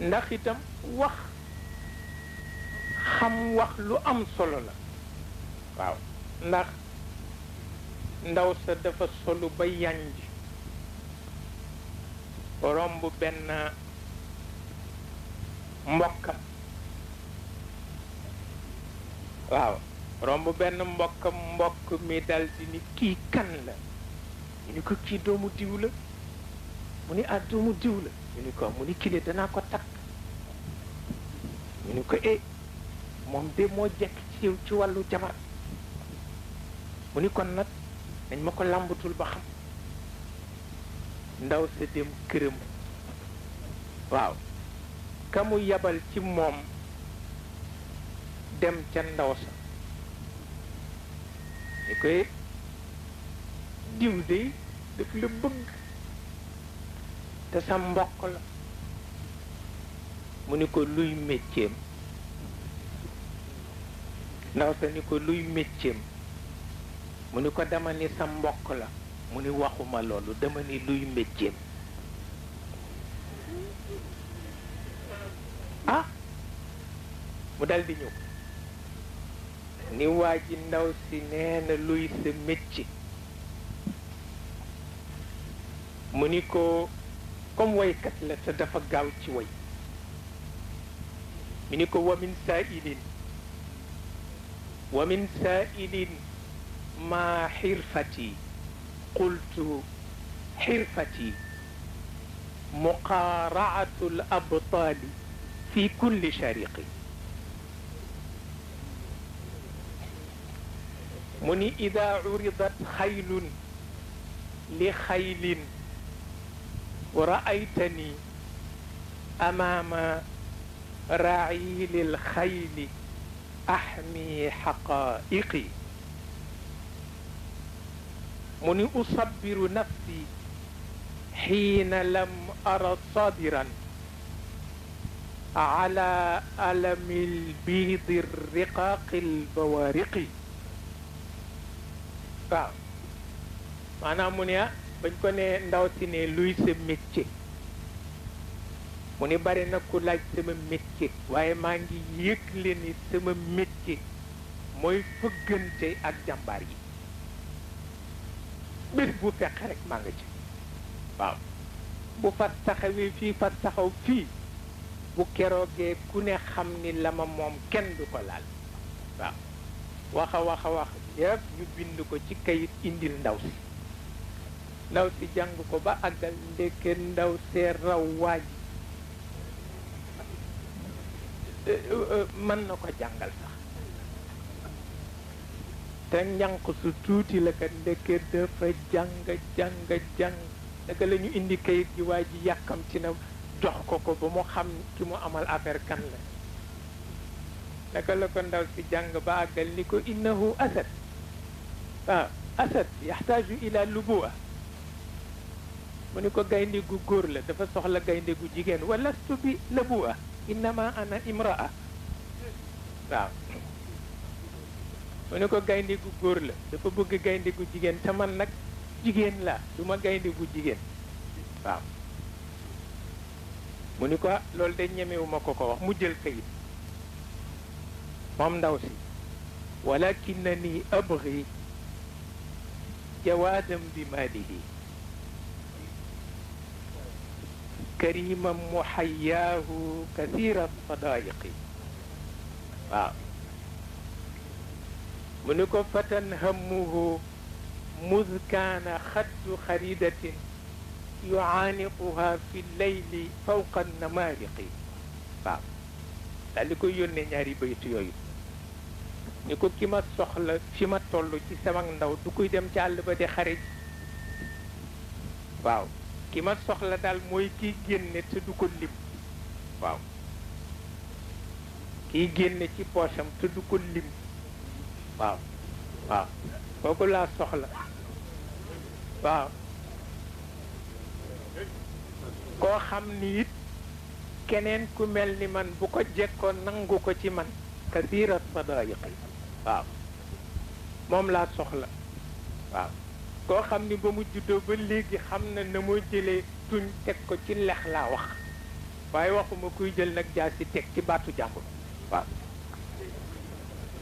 ndax itam wax xam wax lu am solo la waaw ndax ndaw sa dafa solu ba yanj romb benn mbokkam waaw romb benn mbokkam mbokk mi dal di ni kii kan la ñu ni ko kii doomu diw la mu ni ah doomu diw la ñu ni ko mu ni kile danaa ko takk ñu ni ko moom de moo jekk ci yow ci wàllu jabar mu ni kon nag dañ ma ko làmbatul ba xam ndaw sa dem këram waaw ka mu yabal ci moom dem ca ndaw sa ni koy diw de daf la bëgg te sa mbokk la mu ni ko luy métier ndaw sa ni ko luy métier mu ni ko dama ni sa mbokk la mu ni waxuma loolu dama ni luy métier mu dal di ñëw ni waa ji ndaw si nee na luy sa métier mu ni ko comme waykat la te dafa gaaw ci way mu ni ko wamin sa'ilin ma xirfati qultu xirfati muqaara'atu al abtaali fi kulli shariqi mu ni ida uridat xaylun li xaylin wa ra'aytani amaama raa'ili lxayli axmi xaqaa'iqi mu ni usabbiru nafsi xiina lam ara sabiran ala alami lbiidi riqaaqi lbawaariqi waaw maanaam mu ne bañ ko ne ndaw si ne luy sa métier mu ni bari na ku laaj sama métier waaye maa ngi yëgle ni sama métier mooy fëggante ak jàmbaar yi bés bu fekk rek maa nga ci waaw bu fas taxawee fii fas taxaw fii bu keroogee ku ne xam ni la ma moom kenn du ko laal waaw wax yëpp ñu bind ko ci kayit indil ndaw si jàng ko ba àggal ndeke ndaw see raw waaj mën na ko jàngal sax te njànq su tuuti la ka ndeke dafa jàng naka la ñu indi kayit gi waa ji yàkkamti na jox ko ba mu xam ki mu amal affaire kan la naka la ko ndaw si jàng ba àggal ni ko innahu asad asad yaxtaaju ila lubua mu ni ko gaynde gu góor la dafa soxla gaynde gu jigéen walastu bi labua innama ana imraa waaw mu ni ko gaynde gu góor la dafa bëgg gaynde gu jigéen te man nag jigéen la du ma gaynde gu jigéen waaw mu ni ko loolu de ñemewuma ko wax mu jël kayit moom ndaw si walakinani abgi jawaadam bi maalihi karima muxayaahu kathira sadaiqi waaw mu ni ko fatan hammuhu mud kaana xaddu xaridatin yucaaniquha fi leyli fawqa namaariqi waaw daal di koy yónnee ñaari baytu yooyu ni ko ki ma soxla fi ma toll ci sama ndaw du koy dem ci àll ba di xare ji waaw ki ma soxla daal mooy kiy génne te du ko lim waaw kiy génne ci poosam te du ko lim waaw kooku laa soxla waaw koo xam ni it keneen ku mel ni man bu ko jekkoon nangu ko ci man kasiira sadaiqi waaw moom laa soxla waaw koo xam ni ba mu juddoo ba léegi xam na moo jëlee tuñ teg ko ci lex laa wax waaye waxuma kuy jël nag jaasi teg ci baatu jàmbur waaw